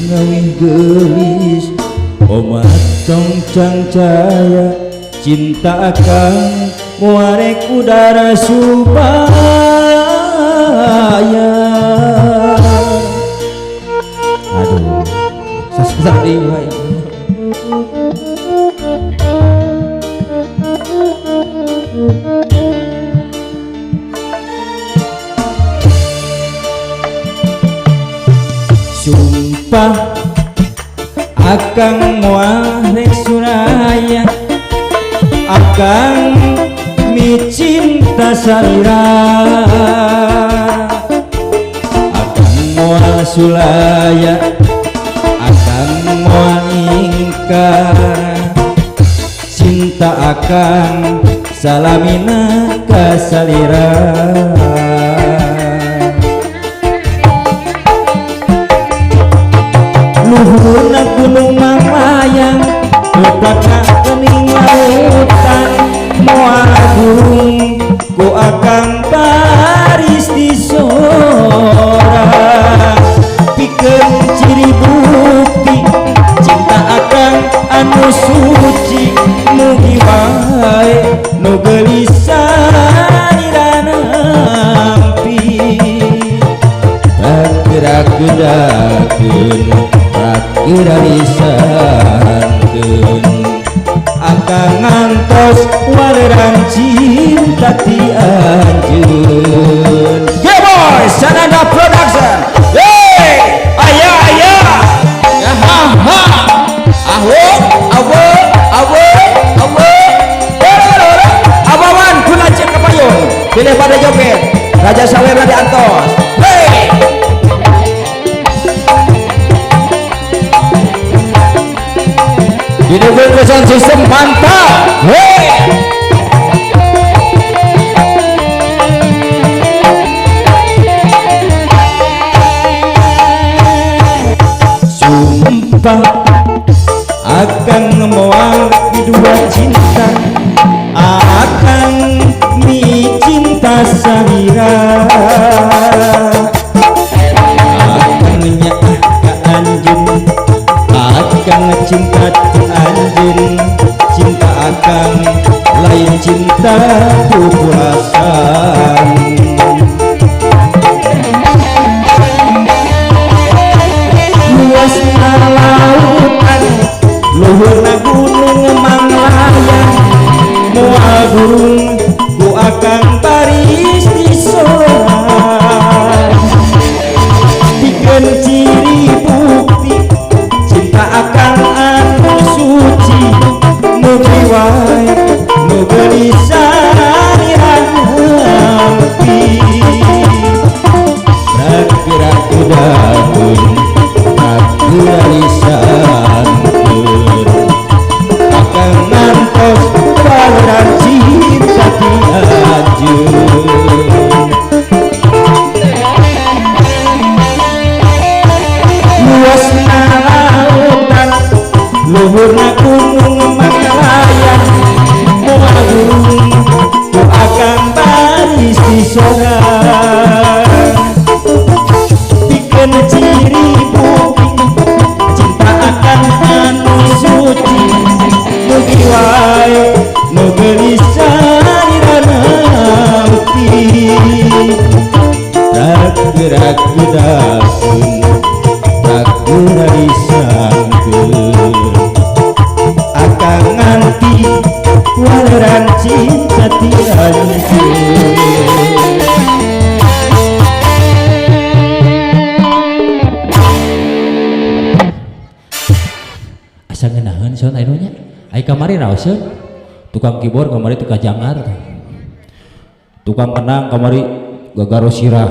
ngawih gelis omatong cangcaya cinta akan muarek udara supaya aduh sasari wae sumpah akang muarek suraya akang mi cinta salira akang moal sulaya akang moal ingkar cinta akang salamina ka salira luhurna gunung Manglayang betaka kening lautan moal burung ku akang baris di sora pikeun ciri bukti cinta akang anu suci mugi wae nu gelisah diranampi gerak-gerakeun gerak-gerarisankeun akang ngantos waleran cinta ti anjeun. Yeah boy, Sananda Production. Hey, aya ya ha ha awo awo awo awo abawan kula cek kepayung pilih pada joget Raja Sawer di antos. Hey didukung ku sound system mantap. Hey sumpah akan moal di dua cinta akan mi cinta salira akan nyak ka anjeun akan cinta ti anjeun cinta akan lain cinta pupulasan luasna lautan luhurna gunung Manglayang moal burung ku akan baris di sora pikeun ciri bukti cinta akan anu suci mugi wae nu gelisah diranampi gerak-gerak kudakeun gerak-gerarisankeun akang ngantos waleran cinta ti anjeun. Luasna lautan luhurna gunung Manglayang moal burung ku akang baris di sora pikeun ciri bukti cinta akan anu suci mugi wae nu gelisah diranampi gerak-gerak kudakeun gerak-gerarisankeun akang nganti waleran cinta ti anjeun. Asa ngeunaheun son anu nya ai kamari raoseun tukang keyboard kamari tukang jangar tukang kenang kamari gagaro sirah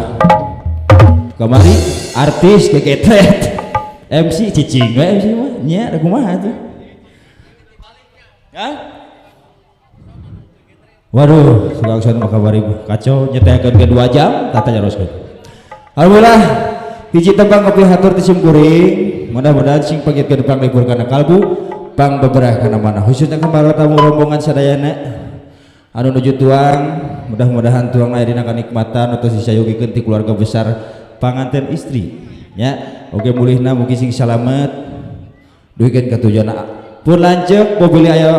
kamari artis kegetret MC cicing we MC mah nya da kumaha tuh. Hah? Waduh, sugang maka bari kacau nyetekeun ke 2 jam tata jaroskeun. Alhamdulillah hiji tembang kopi hatur ti simkuring, mudah-mudahan sing pagitkeun pang libur kana kalbu, pang beberah kana mana khususnya kembali tamu rombongan sadayana anu nuju tuang, mudah-mudahan tuang aya dina kanikmatan atau sisayogikeun ti keluarga besar panganten istri nya oke mulihna mungkin sing salamet duikeun ka tujuan pun lanceuk mobil aya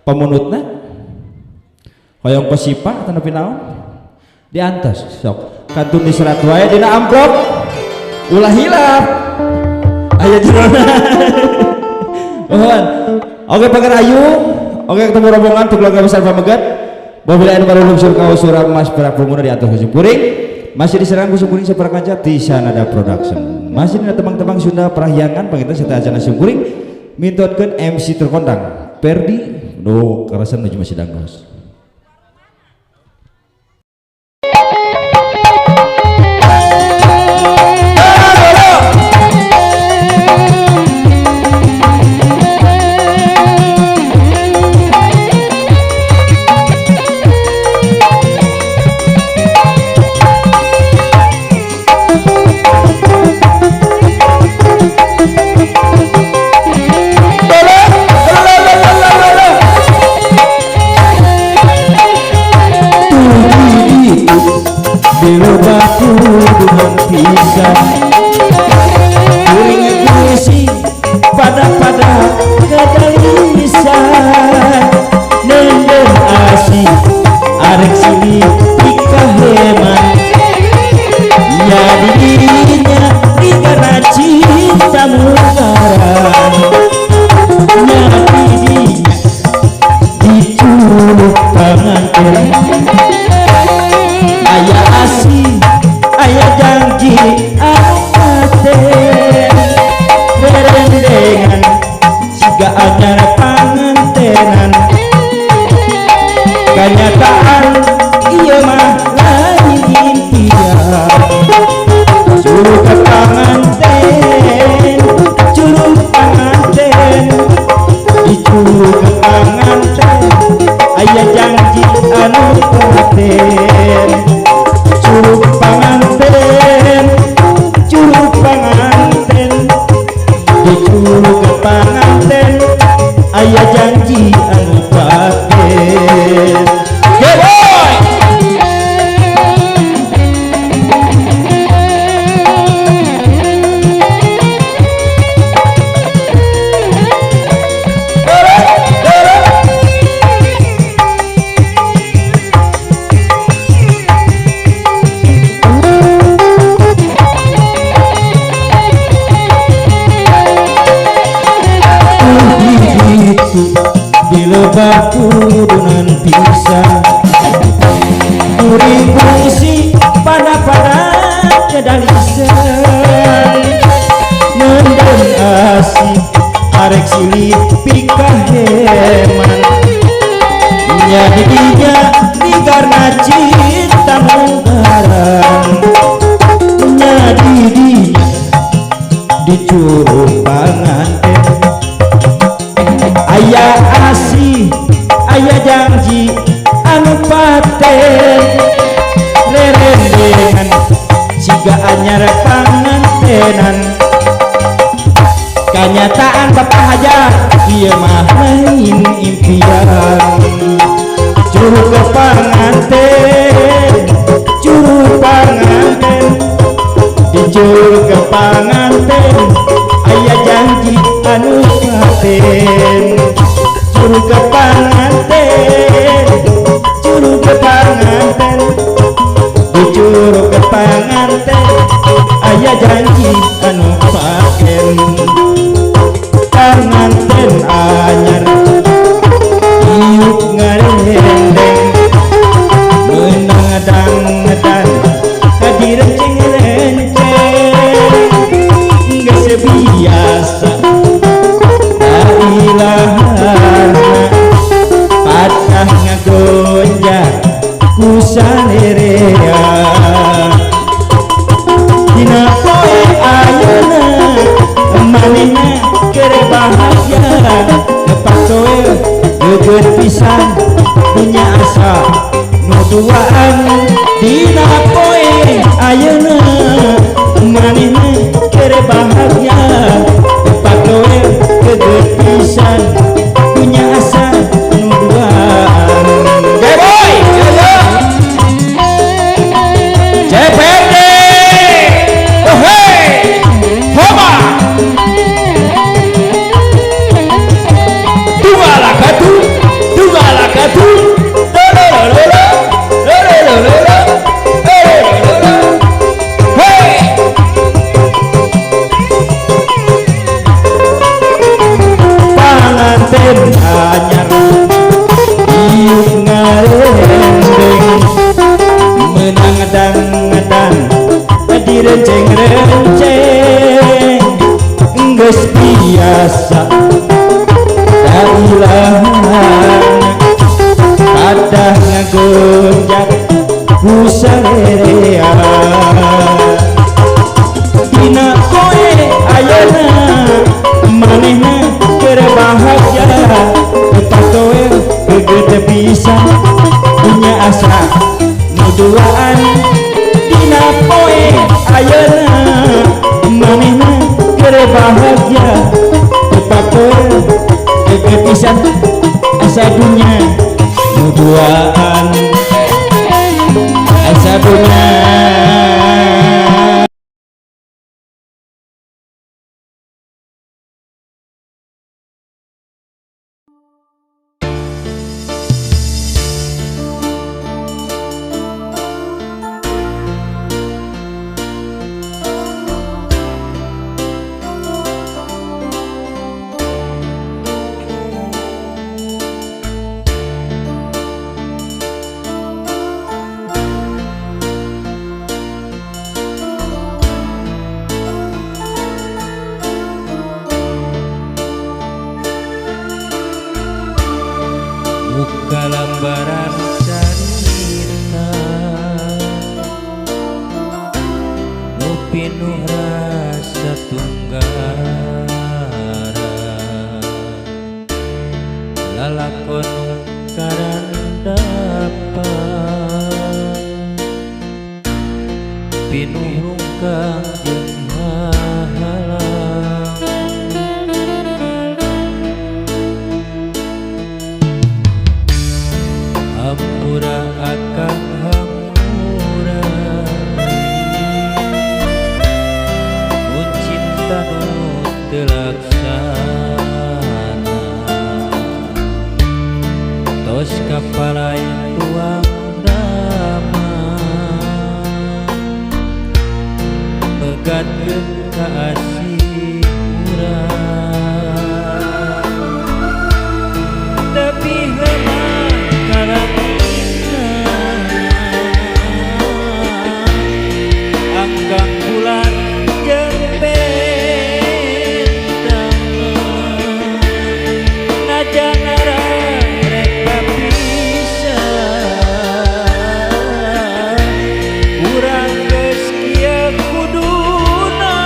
pemunutna hoyong pasipa atau nepi naon diantos sok kantun diserat wae dina amplop ulah hilap aya jerona mohon oke pagar ayu oke ketemu rombongan untuk keluarga besar Pamegat mobil aya baru lungsur ka Usura Mas Perak Punguna di atas Kusum Kuring masih diserang Kusum Kuring Saparakaca di Sanada Production masih dina tembang-tembang Sunda Parahyangan pangitan serta acara Kusum Kuring mintotkeun MC terkondang Perdi do karasan menuju masih dangos. Kudunan pisah kuring fungsi pada kedalisan nendang asih arek silih pikaheman nyadinya di karena cinta menggarang nyadinya di curug panganten aya asih aya janji anu paten rerendengan siga anyar pangantenan kenyataan bapak aja ieu mah lain impian curug ke panganten curug panganten di curug ke panganten aya janji anu paten curug ke panganten curug ke panganten di curug ke panganten aya janji anu paten panganten anyar iuk ngarendeng meunang ngadang-ngadang kadirenceng-renceng geus biasa patah ngagonjang ku salerea dina poe ayeuna manehna keur bahagia kepatoe geut pisan punya asa nu duaan dina poe ayeuna manehna keur bahagia kepatoe geut pisan punya asa nu duaan boy JPD oh hey renceng-renceng geus biasa dailahan kadah ngagonjak ku salerean dina poe ayeuna manehna keur bahagia patoe gede pisan punya asa nuduaan dina poe ayeuna manehna keur bahagia patoe gede pisan asa dunya nuduaan asa dunya. Buka lembaran cerita nu pinuh rasa tunggara lalakon karandapan pinuh rungkang jeung hahalang hampura akan hampura mun cinta nu teu laksana tos kapalai tuang dama megatkeun ka asih urang tapi heumah anggang bulan jeung bentang najanara rek kapisan urang geus kieu kuduna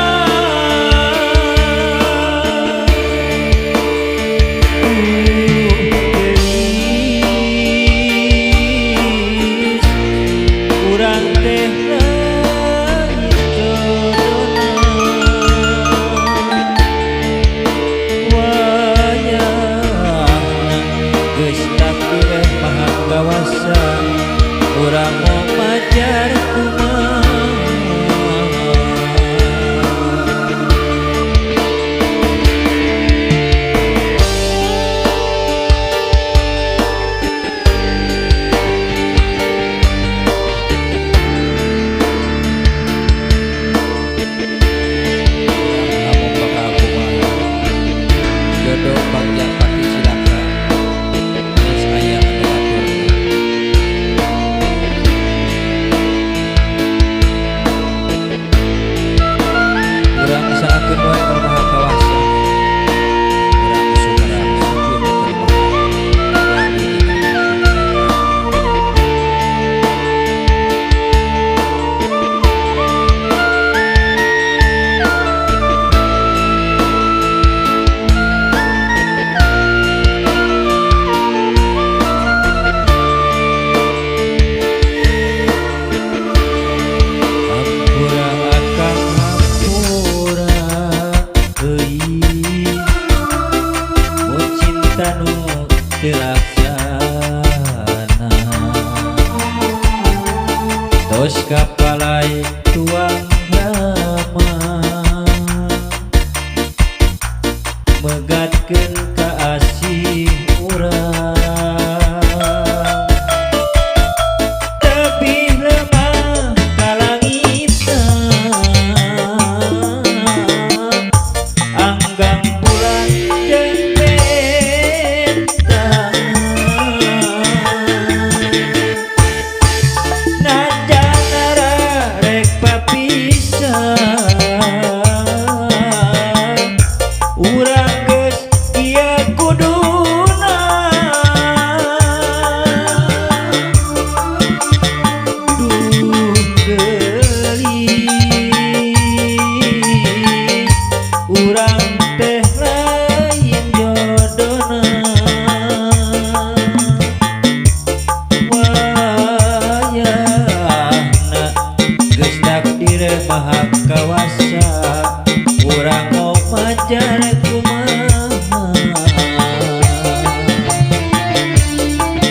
kawasa urang mau majar kumaha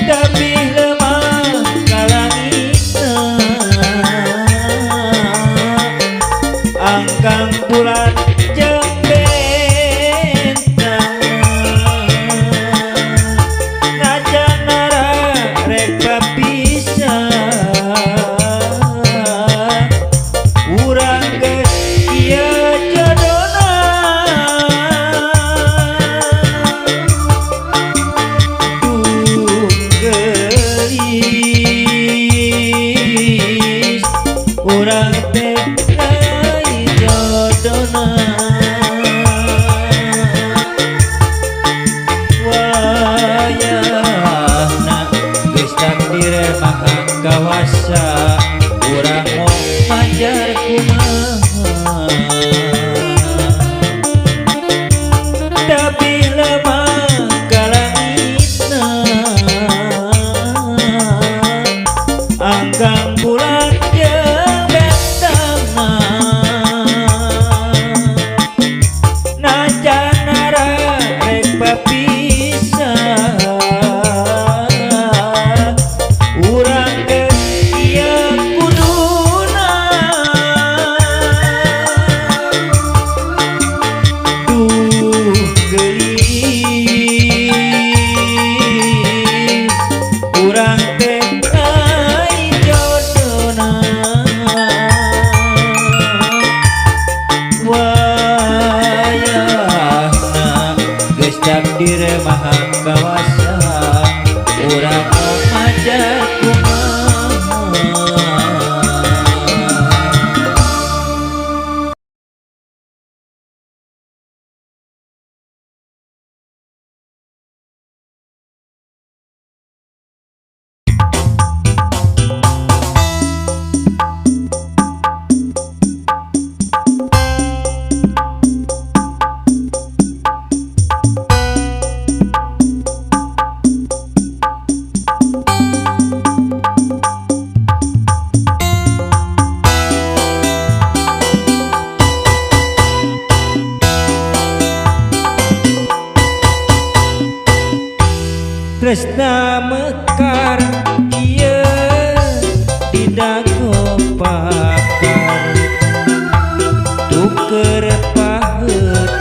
tapi lemah kalangitna angkang bulan jeung bentang najanara rek kapisah urang geus ieu jodona duh geulis urang teh ai jodona wayahna geus takdir maha kawasa urang mau majar kumaha tapi lemah kalangitna angkang bulan jeung bentangna najanara rek papisah urang geus ieu kuduna duh geulis urang teh ai jodona wayahna geus takdir maha kawasa urang mau majar kumaha tresna mekar ieu di dago pakar tuker paheut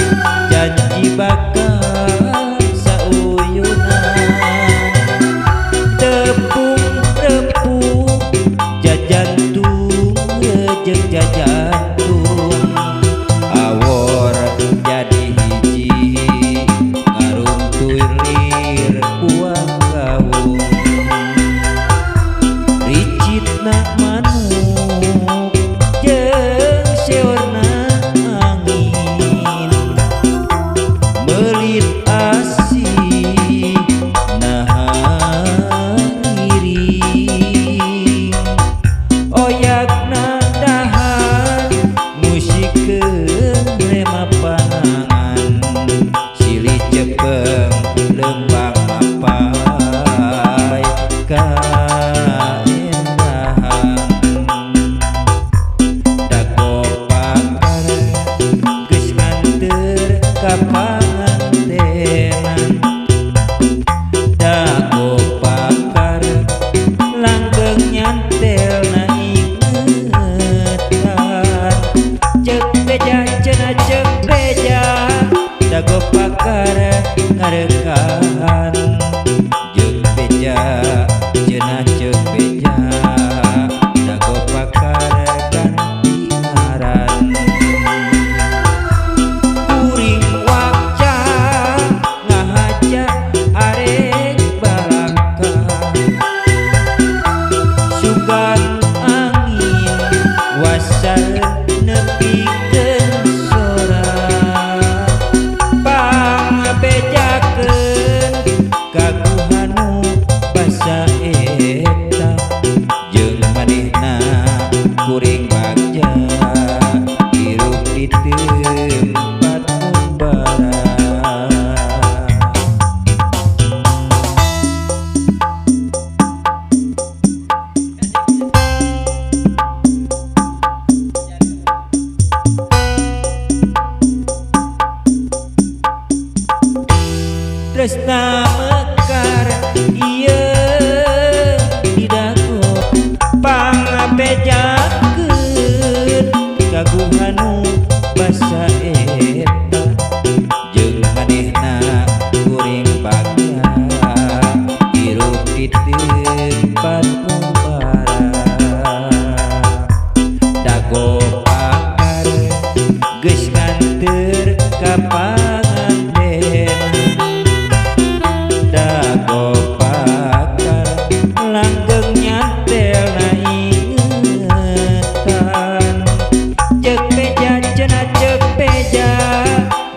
janji bakal sauyunan tepung repung jajantung jeung jajantung awor jadi hiji ngaruntuir lir uang gaung ricitna manuk jeung seorna angin melit asih nahariring oyakna dahan musikeun rema panangan silih cepeng lembang mapai kaendahan dago pakar geus nganteur ka pangantenan dago pakar langgeng nyantelna ingetan ceuk beja cenah ceuk beja dago pakar ngarekaan ceuk beja cenah ceuk beja dago pakar ganti ngaran kuring wakca ngahaja arek balaka sugan angin wasal nepikeun sora pangabejakeun tresna mekar ieu didago pangabejakeun kaguhanu basa eta jeung manehna kuring bagja hirup di tempat kumbara dago pakar geus nganteur ka panganten dago pakar langgeng nyantel na ingetan cek beja cenah cek beja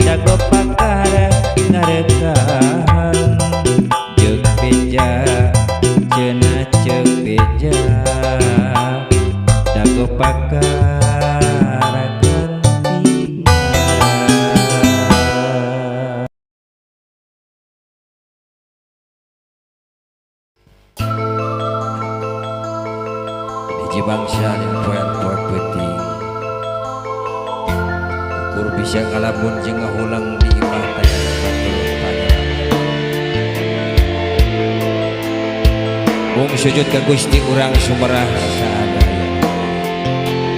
dago pakar ngarekan cek beja cenah cek beja dago pakar hiji bangsa jeung poe-poe peuting ukur bisa ngalamun jeung ngahulang di imah tanya tanya mung sujud ka Gusti urang sumerah sadaya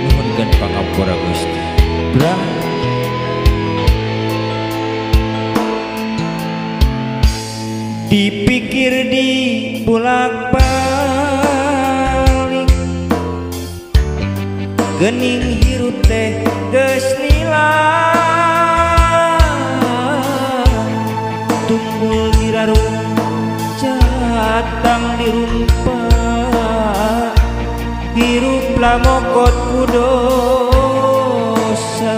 nuhunkeun pangampura Gusti brah dipikir di bolak-balik geuning hirup teh geus nilang tunggul dirarung catang dirumpa hirup lamokot ku dosa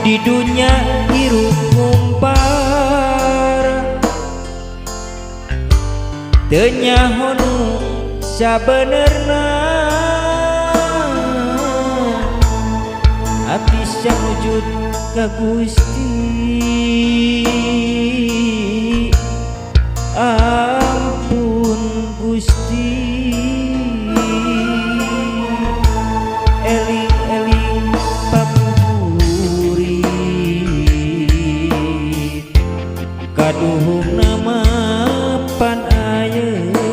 di dunya hirup ngumpar teu nyahonu sabenerna abdi samujud ka Gusti ampun Gusti eling-eling pabuburit kaduhungna mapan ayeuna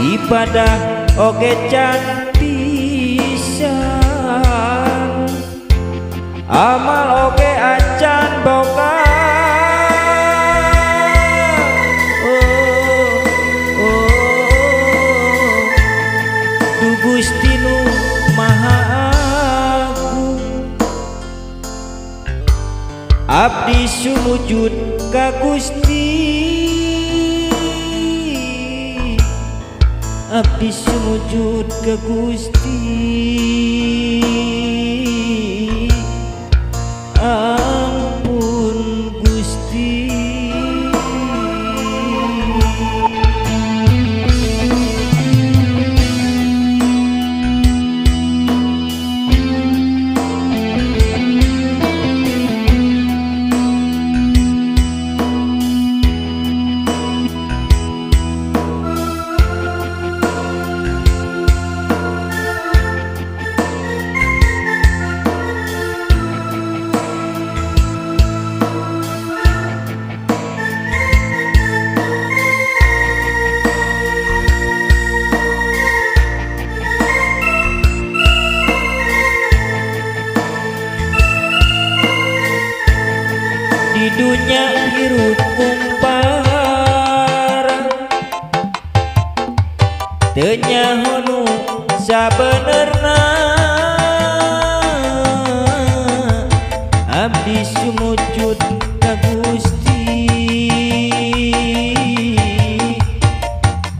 ibadah oge can pisan amal oge acan boga du Gusti nu maha agung abdi sumujud ka Gusti abdi sumujud ka Gusti ampun Gusti di dunya hirup umpar teu nyahonu sabenerna abdi sumujud ka Gusti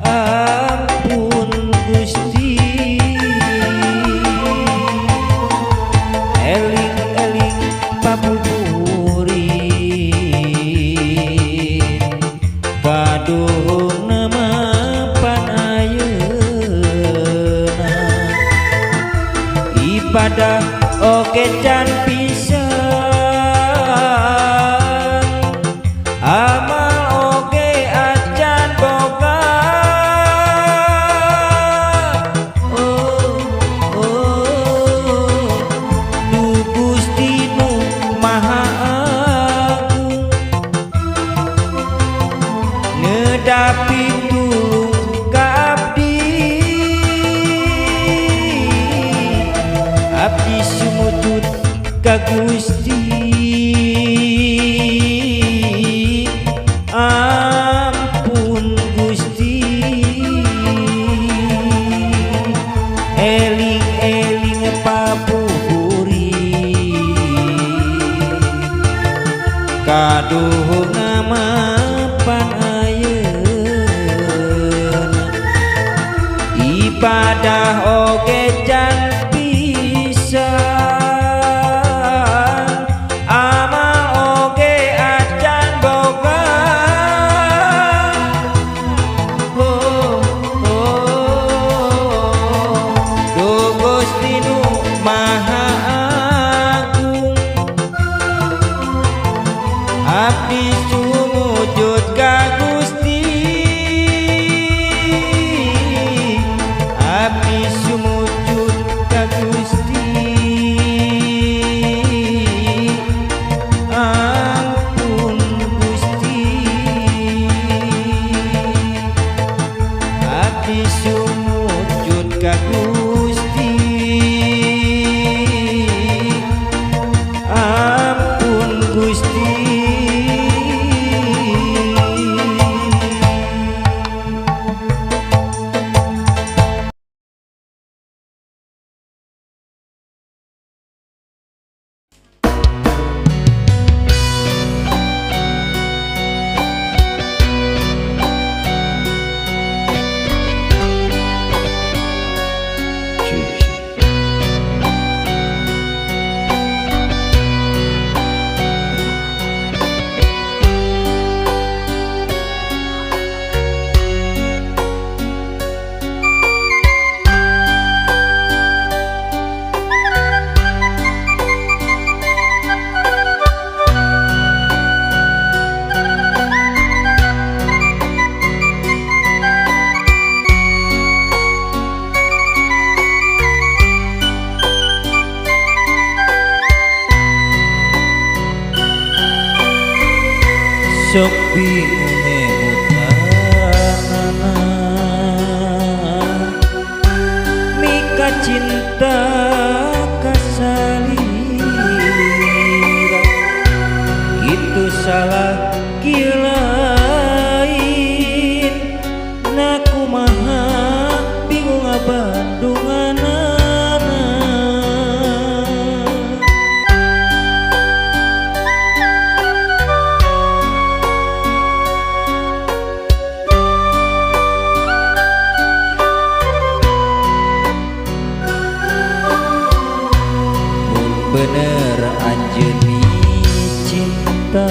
ampun Gusti eling-eling pabuburit kaduhungna mapan ayeuna ibadah oge can pisan amal oge acan boga du Gusti nu ka Gusti. Ampun Gusti, eling-eling pabuhuri kaduh ngamapan ayeuna ibadah oge can pisan amal oge acan boga. Duh Gusti nu Maha Agung, abdi sumujud ka Gusti, abdi sumujud ka Gusti. Ampun Gusti, abdi sumujud ka Gusti. Ampun Gusti. Sok binemutanana mika cinta kasalira itu salah kilain naku maha bingung abandunganana. Bener anjeuni cinta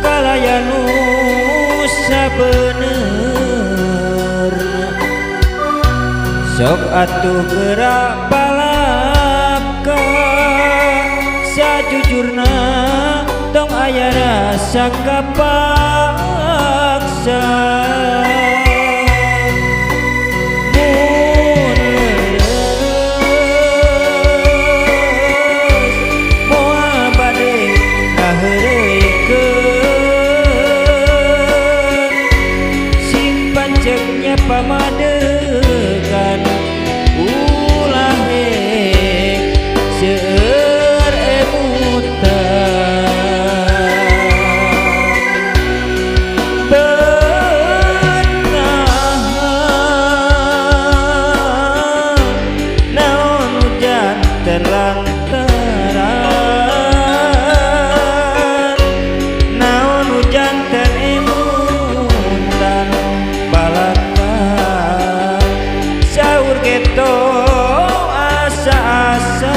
kalayanu sabenerna sok atuh gerak palapka sajujurna tong aya rasa kapaksa. Pamadegan ulah seueur emutan benahan naon hujan terlantaran naon hujan teremutan balak geto asa-asa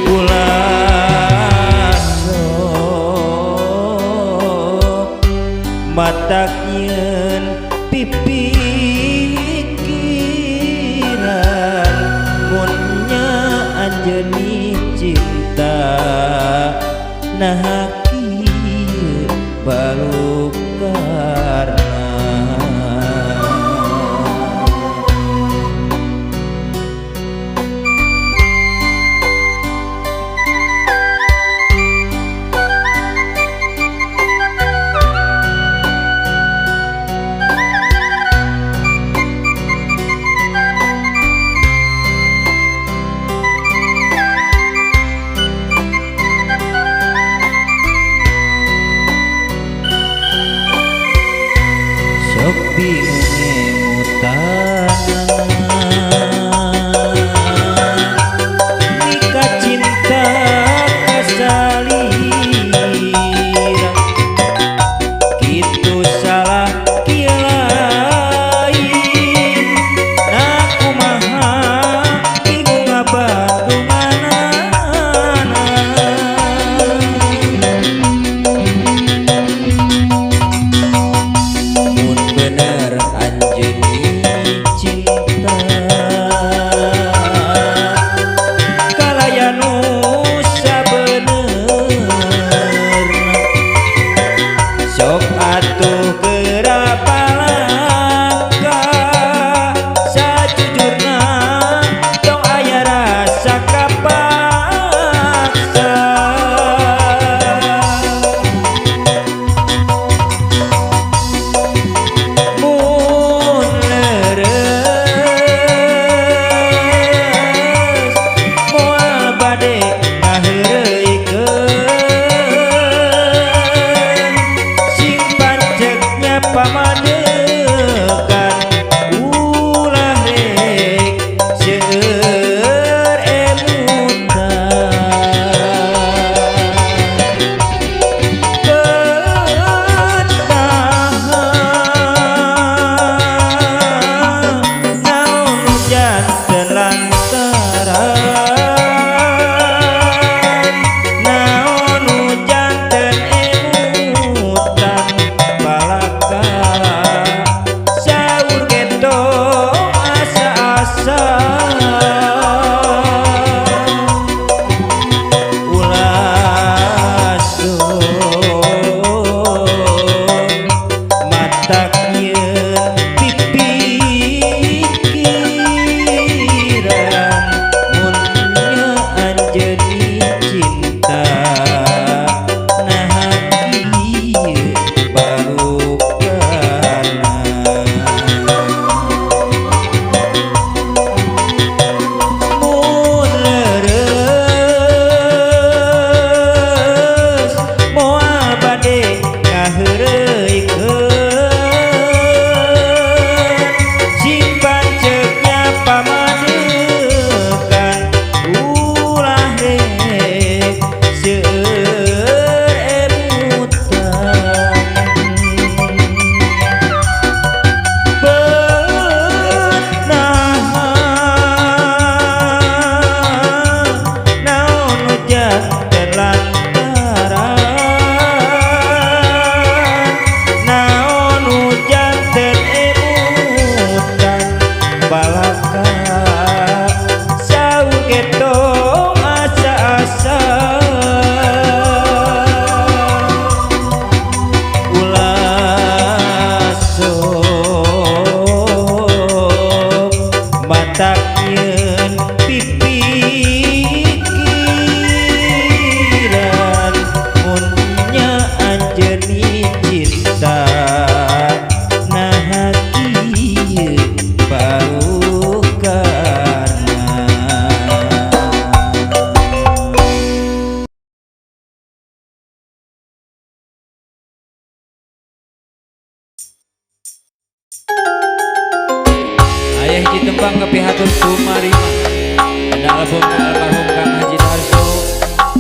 ulah sok matak nyeun pipikiran mun nya anjeuni cinta nah kieu balukarna. sok bingung emutan nikah cinta kesalira kitu salah kilain nah kumaha bingung ngabantunganana mun bener anjeun cinta kalaya nu sabenerna sok atuh gerapalaka sajujurna tong aya rasa kapaksa mun leres moal bade ngaheureuykeun sing panceknya pamadegan ulah rek seueur emutan naon hujan telantaran naon hujan ten emutan balaka saur geto asa-asa ulah matak yeun pipikiran mun anjeun cinta nah kieu barukana mun leres moal bade ngaheureuykeun sing panceknya pamadegan ulah rek seueur emutan benaha naon hujan telantaran naon hujan ten emutan balaka saur geto asa-asa ulah sok matak yeun pipikiran mun nya anjeun cinta nah kieu barukana. Aya hiji tembang kepihatur Sumarima dina albumna almarhum Kang Haji Darso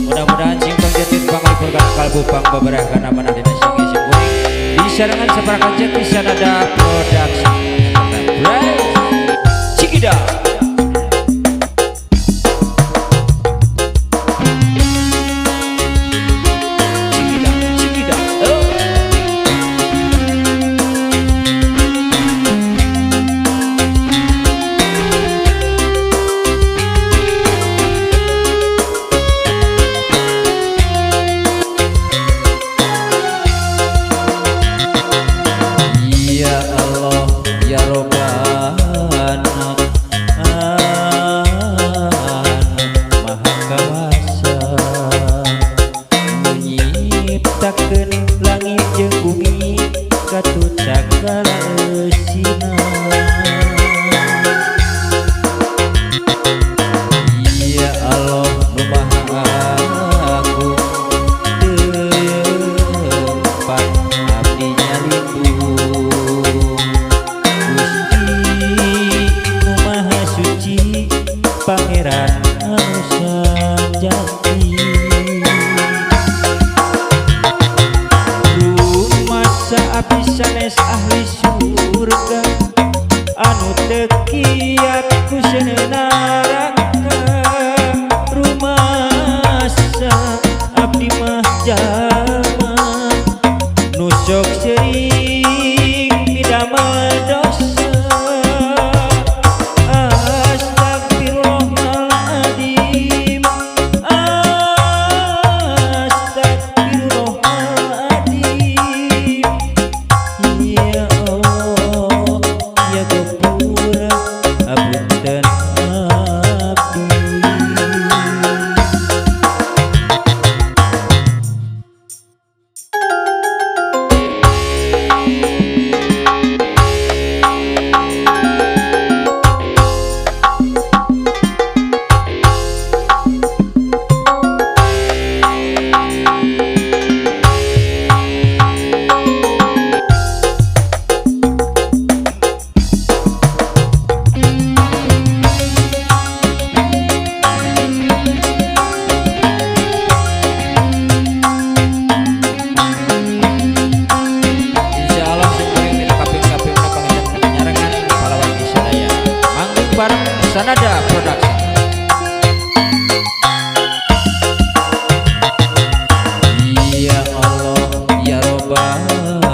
mudah-mudahan sing pangjetit pangalipur kana kalbu pangbabarah kana manah dina sing ising kuring disarengan saparakan jeti Sanada Production Cikida Cikida oh Ya Allah ya Robbana Maha Kawasa menyiptakeun langit jeung bumi katut sagala eusina Ya Allah nu Maha Agung tempat abdi nyalindung ahli surga anu teu kiat ku neraka rumasa abdi mah jalma nu sok sering midamel dosa. Astagfirullahaladzim, astagfirullahaladzim. Ya Allah, ya Ghafur, apunten abdi. Insyaallah sing mila kaping-kaping pangitan penyarangan pahlawan di sadaya manggung bareng Sanada Production. Ya Allah ya Robbana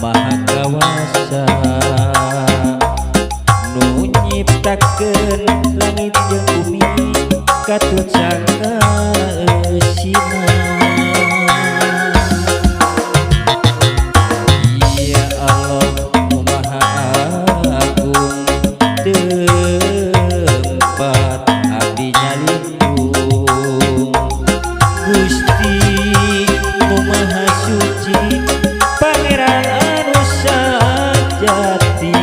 Maha Kawasa nu nyiptakeun langit jeung bumi katut sakaeusina. Ya Allah nu Maha Agung tempat abdi nyalindung Gusti nu Maha Suci Pangeran anu sajati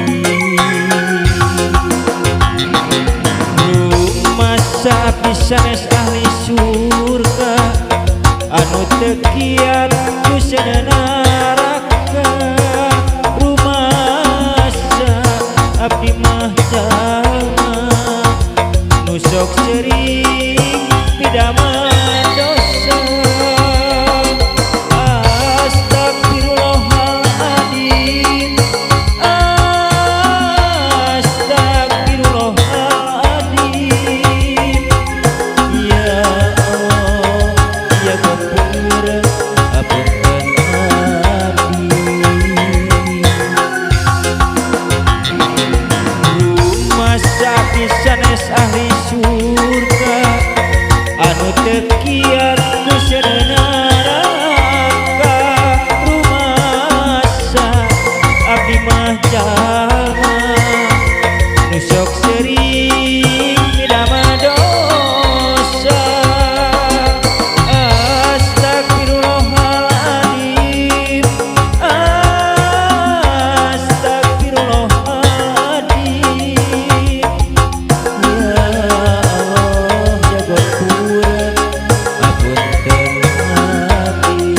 rumasa abdi sanes ahli surga anu teu kiat ku neraka rumasa abdi mah jalma nu sok sering midamel dosa. Astagfirullahaladzim, astagfirullahaladzim. Ya Allah, ya Ghafur, apunten abdi. Rumasa pisanes ahli surga anu teu kiat ku neraka rumasa abdi mah jalma nu sok sering midamel dosa. Astagfirullahaladzim, astagfirullahaladzim. Ya Allah ya Ghafur, apunten abdi.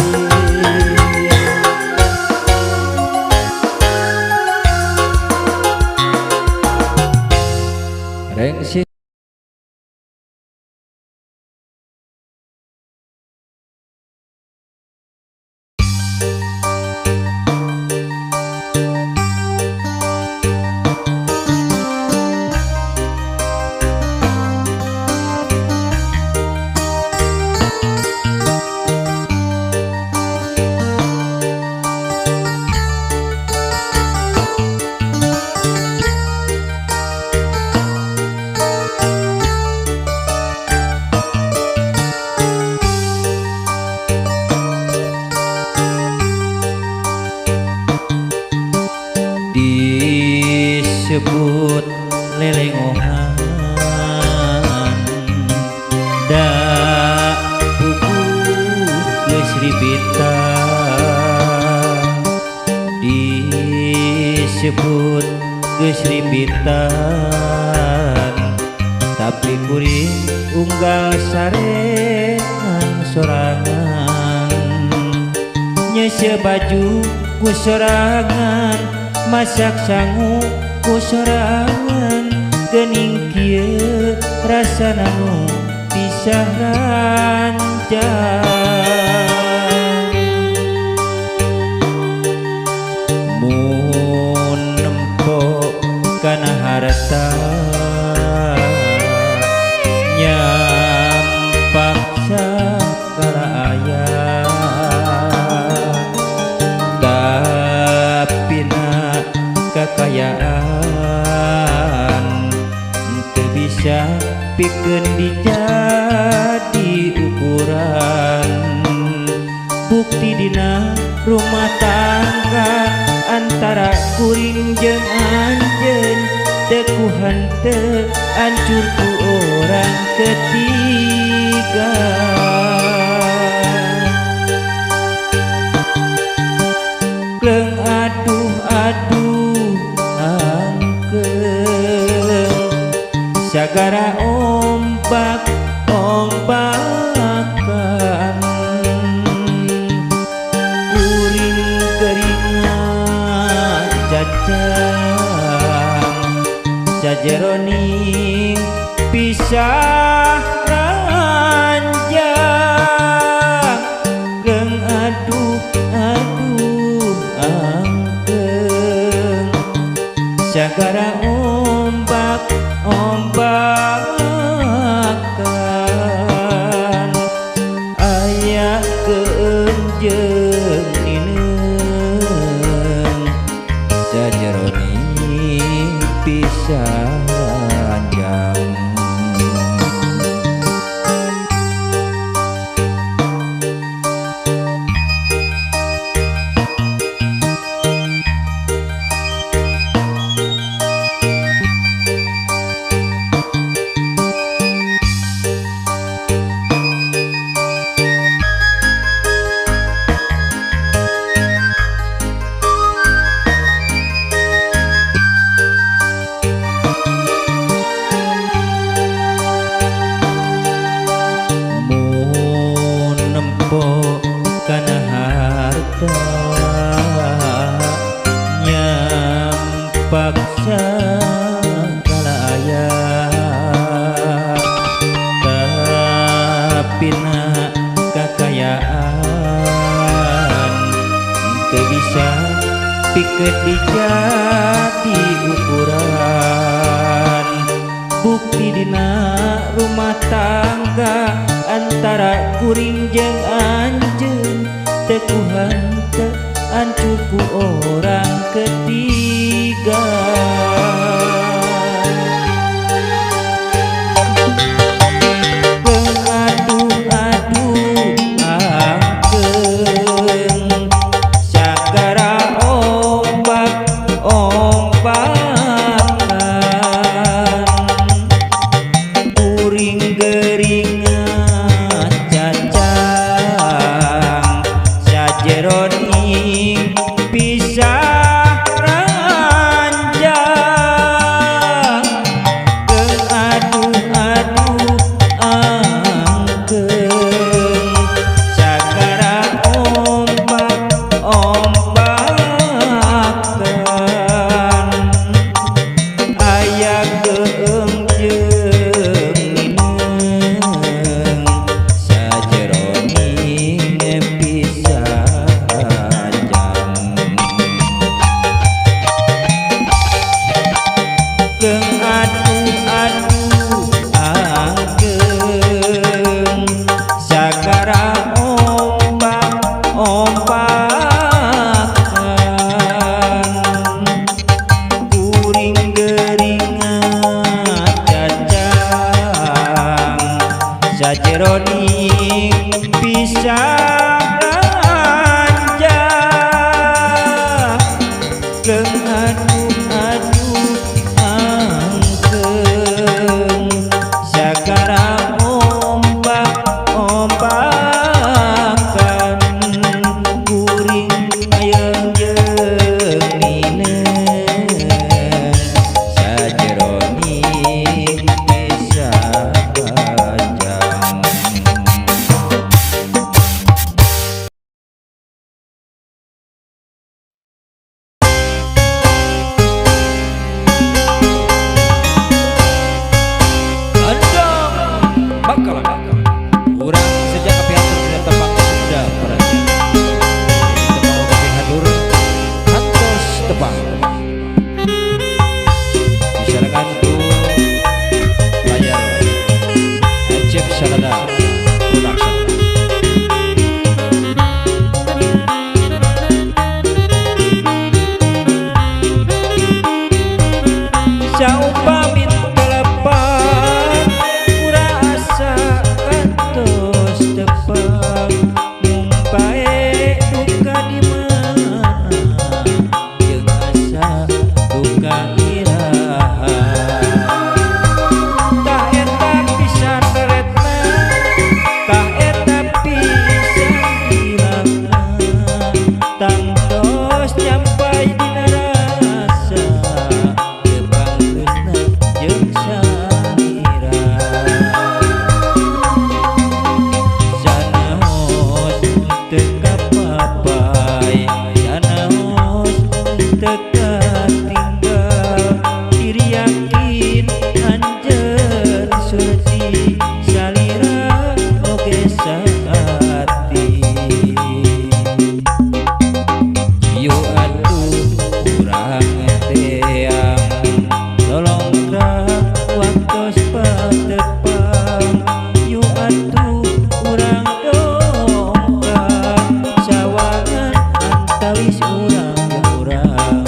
Rengsi disebut lelengohan da buku geus ribita disebut geus ribitan tapi kuring unggal sarean sorangan nyese baju ku sorangan masak sangu ku sorangan geuning kieu rasana nu pisah ranjang kakayaan teu bisa pikeun dijadi ukuran bukti dina rumah tangga antara kuring jeung anjeun teu ku henteu hancur ku orang ketiga. Kleng aduh aduh angkeung sagara ombak ombakan kuring keringat cacang sajeroning pisah ranjang. Kleng aduh aduh angkeung sagara ombak ombakan aya keunjeung nineung sajeroning pisah ranjang. Kana harta nyampaksa kala aya tapi na kakayaan teu bisa pikeun dijadi ukuran bukti dina rumah tangga antara kuring jeung anjeun teu ku henteu hancur ku orang ketiga. Aduh aduh angkeung sagara ombak ombakan kuring geringat cacang sajeroning pisah ranjang. Kleng aduh aduh angkeung sagara ombak ombakan aya keunjeung nineung sajeroning pisah ranjang. teka tinggal diri yakin anjeun surti salira oge sakati yu atuh urang teang tolong waktos patepang yu atuh urang dongkang sawangan antawis urang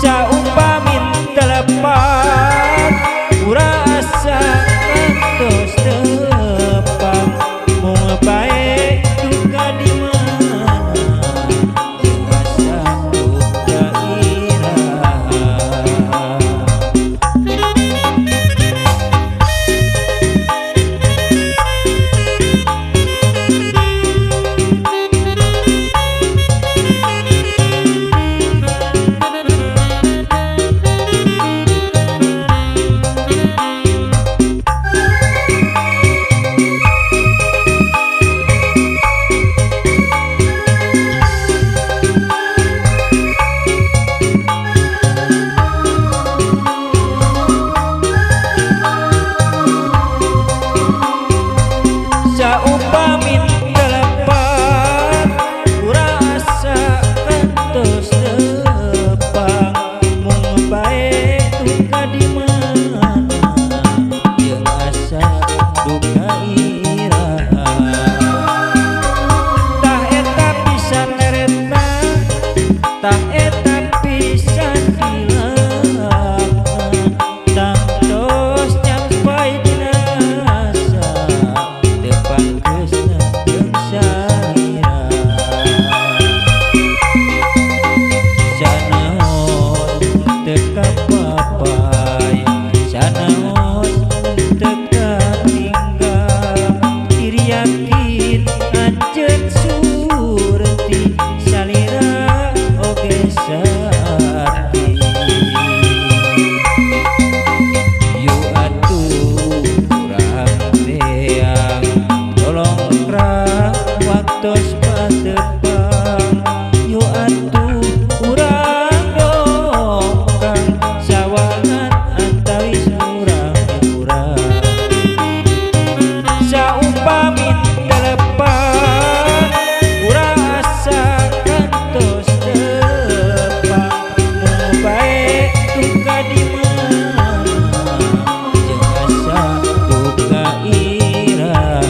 saumpamin telepan urang asa kantos tepang mau bae duka di mana jeung asa duka iraha saumpamin telepan urang asa kantos tepang mung bae duka di mana jeung asa duka iraha tah eta pisan leretna tah eta pisan hilangna tangtos nyampai dina asa panggesna jeung salira sanaon teka papai sanaon teka tinggal diri yakin anjeun surti salira oge sakti yu atuh urang teang tolong waktos patepang yu atuh urang dongkang sawangan antawis urang saumpamin telepan urang asa kantos tepang mau bae duka di mana jeung asa duka iraha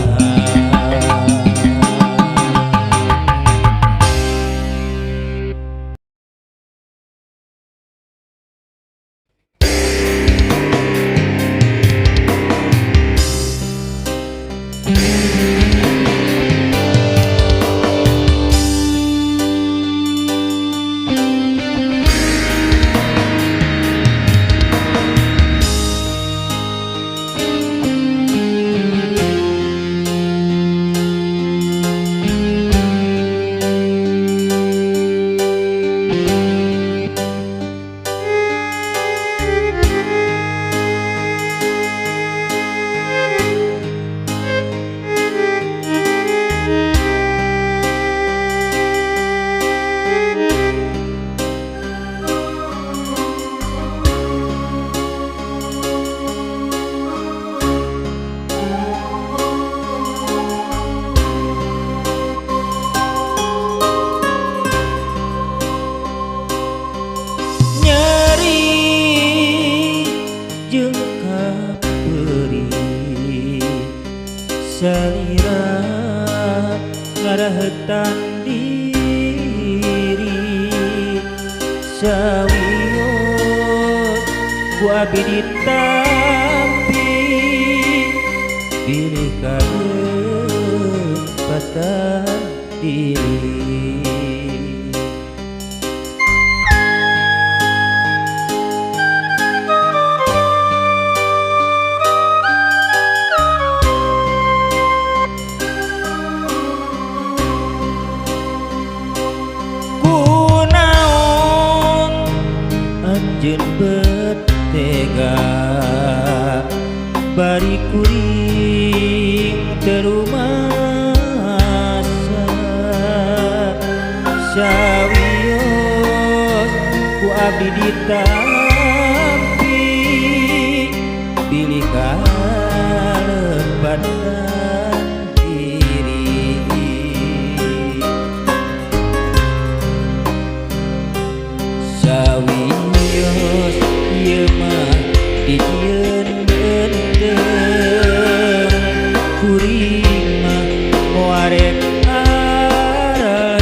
salira ngarahetan diri sawiot ku abdi ditampi pilih kadepatan diri anjeun betega bari kuring terumasa sawiyo abdi ditampi pilih kalepatan diri sawios ieu mah dijieun endeu kuring mah moarek arasubaha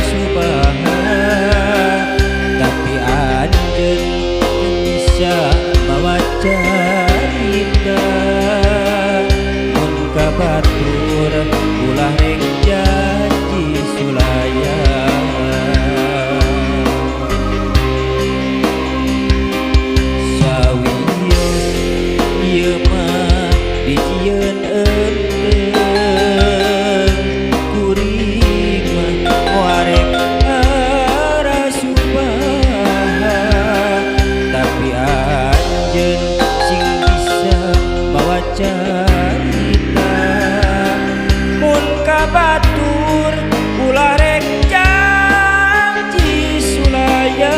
tapi anjeun bisa mawa carita mun kabatur ulah rek janji sulaya sawios ieu mah dijieun endeu kuring mah moarek arasubaha tapi anjeun sing bisa bawa carita mun kabatur ulah rek janji sulaya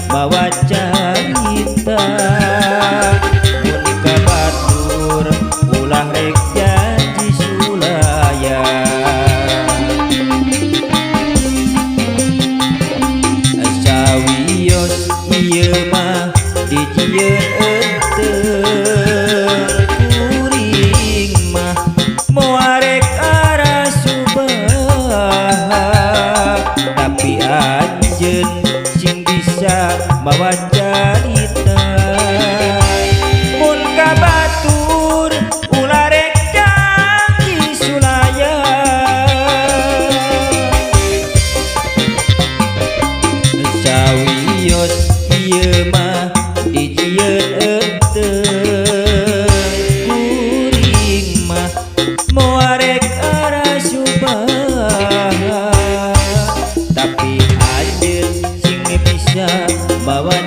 bawa carita mun kabatur ulah rek janji sulaya sawios ieu mah dijieun kuring mah moal rek arasubaha tapi anjeun sing bisa bawa carita mun kabatur ulah rek janji sulaya sawios ieu mah dijieun kuring mah moal rek arasubaha tapi anjeun sing bisa bawa